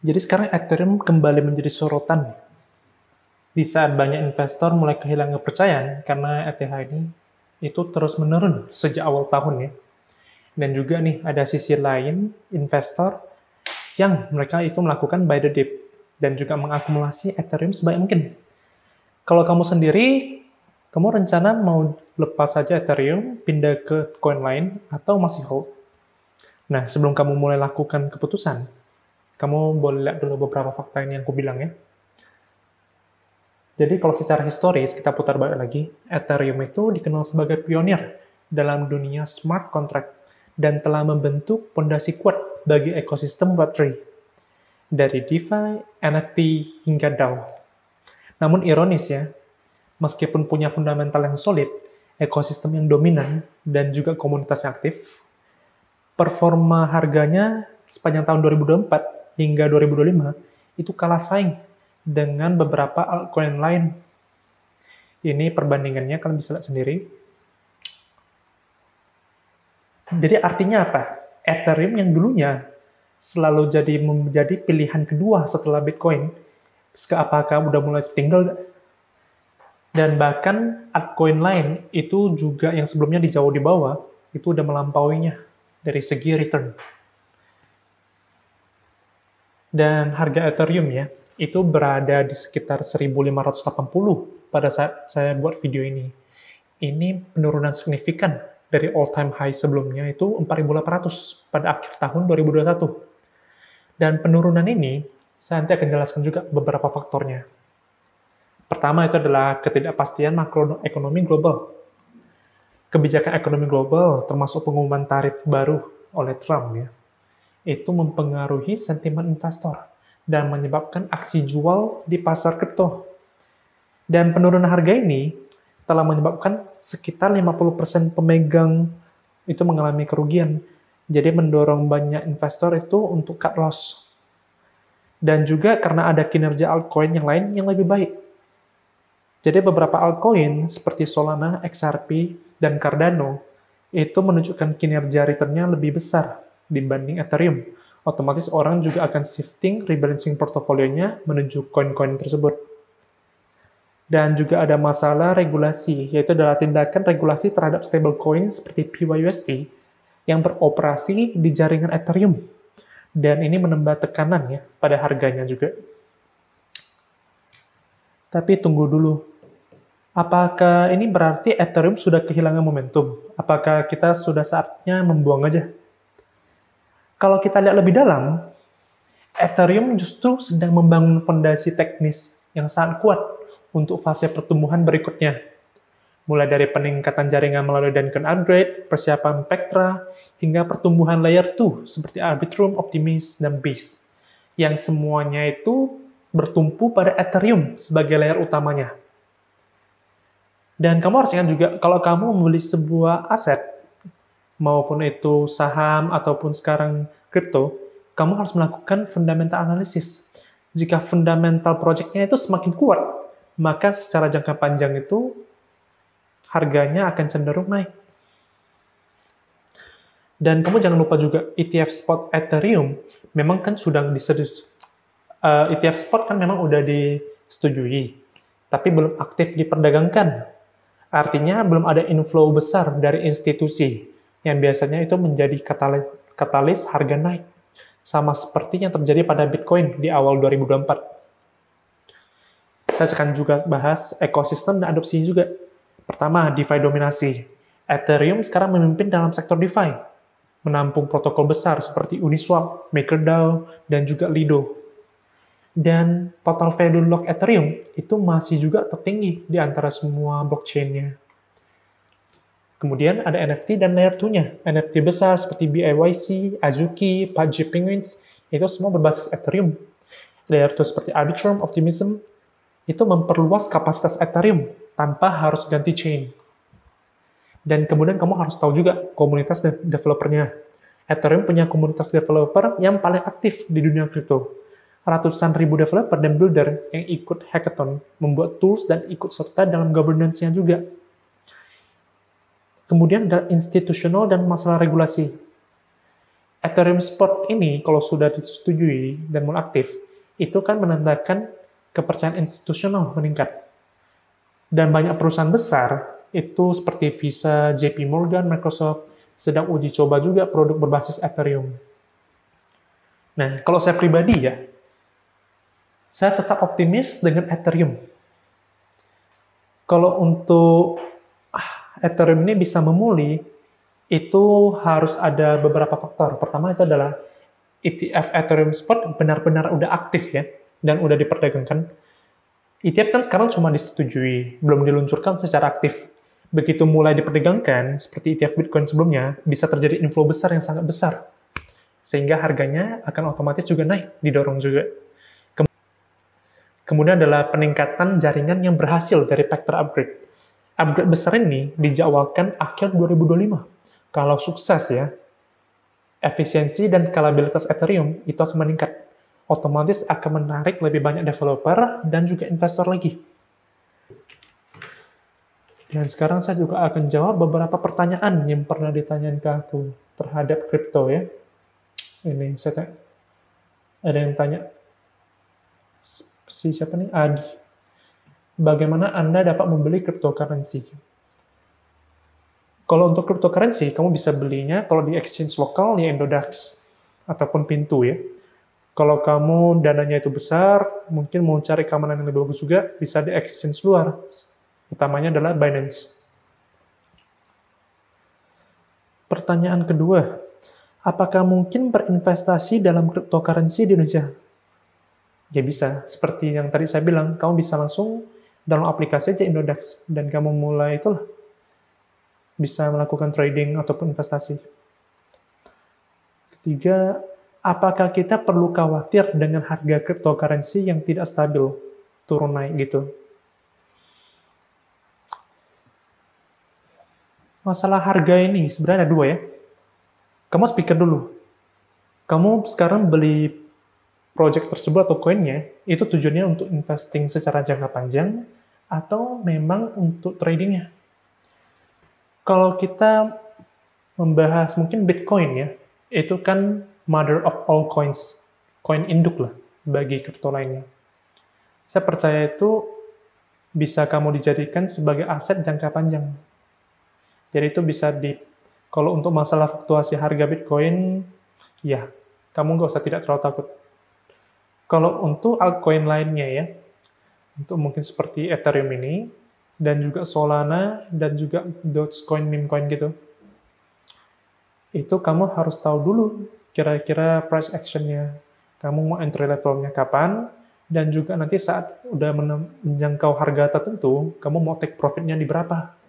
Jadi sekarang Ethereum kembali menjadi sorotan di saat banyak investor mulai kehilangan kepercayaan karena ETH ini itu terus menurun sejak awal tahun ya. Dan juga nih ada sisi lain investor yang mereka itu melakukan buy the dip dan juga mengakumulasi Ethereum sebaik mungkin. Kalau kamu sendiri, kamu rencana mau lepas saja Ethereum, pindah ke koin lain, atau masih hold? Nah, sebelum kamu mulai lakukan keputusan, kamu boleh lihat dulu beberapa fakta ini yang aku bilang ya. Jadi kalau secara historis, kita putar balik lagi, Ethereum itu dikenal sebagai pionir dalam dunia smart contract dan telah membentuk fondasi kuat bagi ekosistem Web3, dari DeFi, NFT, hingga DAO. Namun ironis ya, meskipun punya fundamental yang solid, ekosistem yang dominan, dan juga komunitas yang aktif, performa harganya sepanjang tahun 2024 hingga 2025 itu kalah saing dengan beberapa altcoin lain. Ini perbandingannya, kalian bisa lihat sendiri. Jadi artinya apa? Ethereum yang dulunya selalu menjadi pilihan kedua setelah Bitcoin, apakah udah mulai tertinggal? Dan bahkan altcoin lain itu juga yang sebelumnya jauh di bawah, itu udah melampauinya dari segi return. Dan harga Ethereum ya, itu berada di sekitar 1.580 pada saat saya buat video ini. Ini penurunan signifikan dari all-time high sebelumnya itu 4.800 pada akhir tahun 2021. Dan penurunan ini, saya nanti akan jelaskan juga beberapa faktornya. Pertama itu adalah ketidakpastian makroekonomi global. Kebijakan ekonomi global, termasuk pengumuman tarif baru oleh Trump ya, itu mempengaruhi sentimen investor dan menyebabkan aksi jual di pasar kripto. Dan penurunan harga ini telah menyebabkan sekitar 50% pemegang itu mengalami kerugian. Jadi mendorong banyak investor itu untuk cut loss. Dan juga karena ada kinerja altcoin yang lain yang lebih baik. Jadi beberapa altcoin seperti Solana, XRP, dan Cardano itu menunjukkan kinerja returnnya lebih besar dibanding Ethereum. Otomatis orang juga akan shifting, rebalancing portofolionya menuju koin-koin tersebut. Dan juga ada masalah regulasi, yaitu adalah tindakan regulasi terhadap stablecoin seperti PYUSD yang beroperasi di jaringan Ethereum. Dan ini menambah tekanan ya pada harganya juga. Tapi tunggu dulu. Apakah ini berarti Ethereum sudah kehilangan momentum? Apakah kita sudah saatnya membuang aja? Kalau kita lihat lebih dalam, Ethereum justru sedang membangun fondasi teknis yang sangat kuat untuk fase pertumbuhan berikutnya. Mulai dari peningkatan jaringan melalui Duncan Upgrade, persiapan Spectra, hingga pertumbuhan layer 2 seperti Arbitrum, Optimism, dan Base, yang semuanya itu bertumpu pada Ethereum sebagai layer utamanya. Dan kamu harus ingat juga, kalau kamu membeli sebuah aset, maupun itu saham ataupun sekarang kripto, kamu harus melakukan fundamental analysis. Jika fundamental project-nya itu semakin kuat, maka secara jangka panjang itu harganya akan cenderung naik. Dan kamu jangan lupa juga ETF spot Ethereum memang kan sudah ETF spot kan memang udah disetujui, tapi belum aktif diperdagangkan. Artinya belum ada inflow besar dari institusi yang biasanya itu menjadi katalis harga naik. Sama seperti yang terjadi pada Bitcoin di awal 2024. Saya akan juga bahas ekosistem dan adopsi juga. Pertama, DeFi dominasi. Ethereum sekarang memimpin dalam sektor DeFi, menampung protokol besar seperti Uniswap, MakerDAO, dan juga Lido. Dan total value lock Ethereum itu masih juga tertinggi di antara semua blockchain-nya. Kemudian ada NFT dan layer 2-nya. NFT besar seperti BAYC, Azuki, Pudgy Penguins, itu semua berbasis Ethereum. Layer 2 seperti Arbitrum, Optimism, itu memperluas kapasitas Ethereum tanpa harus ganti chain. Dan kemudian kamu harus tahu juga komunitas developernya. Ethereum punya komunitas developer yang paling aktif di dunia kripto. Ratusan ribu developer dan builder yang ikut hackathon, membuat tools dan ikut serta dalam governance-nya juga. Kemudian ada institusional dan masalah regulasi. Ethereum spot ini kalau sudah disetujui dan mulai aktif, itu kan menandakan kepercayaan institusional meningkat. Dan banyak perusahaan besar, itu seperti Visa, JP Morgan, Microsoft, sedang uji coba juga produk berbasis Ethereum. Nah, kalau saya pribadi ya, saya tetap optimis dengan Ethereum. Kalau untuk Ethereum ini bisa memulih, itu harus ada beberapa faktor. Pertama itu adalah ETF Ethereum Spot benar-benar udah aktif ya, dan udah diperdagangkan. ETF kan sekarang cuma disetujui, belum diluncurkan secara aktif. Begitu mulai diperdagangkan, seperti ETF Bitcoin sebelumnya, bisa terjadi inflow besar yang sangat besar. Sehingga harganya akan otomatis juga naik, didorong juga. Kemudian adalah peningkatan jaringan yang berhasil dari factor upgrade. Upgrade besar ini dijadwalkan akhir 2025. Kalau sukses ya, efisiensi dan skalabilitas Ethereum itu akan meningkat. Otomatis akan menarik lebih banyak developer dan juga investor lagi. Dan sekarang saya juga akan jawab beberapa pertanyaan yang pernah ditanyain ke aku terhadap kripto ya. Ini ada yang tanya, siapa nih? Adi. Bagaimana Anda dapat membeli cryptocurrency? Kalau untuk cryptocurrency, kamu bisa belinya kalau di exchange lokal, ya Indodax, ataupun Pintu ya. Kalau kamu dananya itu besar, mungkin mau cari keamanan yang lebih bagus juga, bisa di exchange luar. Utamanya adalah Binance. Pertanyaan kedua, apakah mungkin berinvestasi dalam cryptocurrency di Indonesia? Ya bisa, seperti yang tadi saya bilang, kamu bisa langsung download aplikasi aja Indodax, dan kamu mulai itulah, bisa melakukan trading ataupun investasi. Ketiga, apakah kita perlu khawatir dengan harga cryptocurrency yang tidak stabil, turun naik gitu? Masalah harga ini sebenarnya ada dua ya. Kamu speaker dulu. Kamu sekarang beli project tersebut atau koinnya, itu tujuannya untuk investing secara jangka panjang, atau memang untuk tradingnya? Kalau kita membahas mungkin Bitcoin ya, itu kan mother of all coins, koin induk lah bagi kripto lainnya. Saya percaya itu bisa kamu dijadikan sebagai aset jangka panjang. Jadi itu bisa kalau untuk masalah fluktuasi harga Bitcoin, ya, kamu nggak usah tidak terlalu takut. Kalau untuk altcoin lainnya ya, untuk mungkin seperti Ethereum ini, dan juga Solana, dan juga Dogecoin, Memecoin gitu, itu kamu harus tahu dulu kira-kira price action-nya. Kamu mau entry level-nya kapan, dan juga nanti saat udah menjangkau harga tertentu, kamu mau take profit-nya di berapa.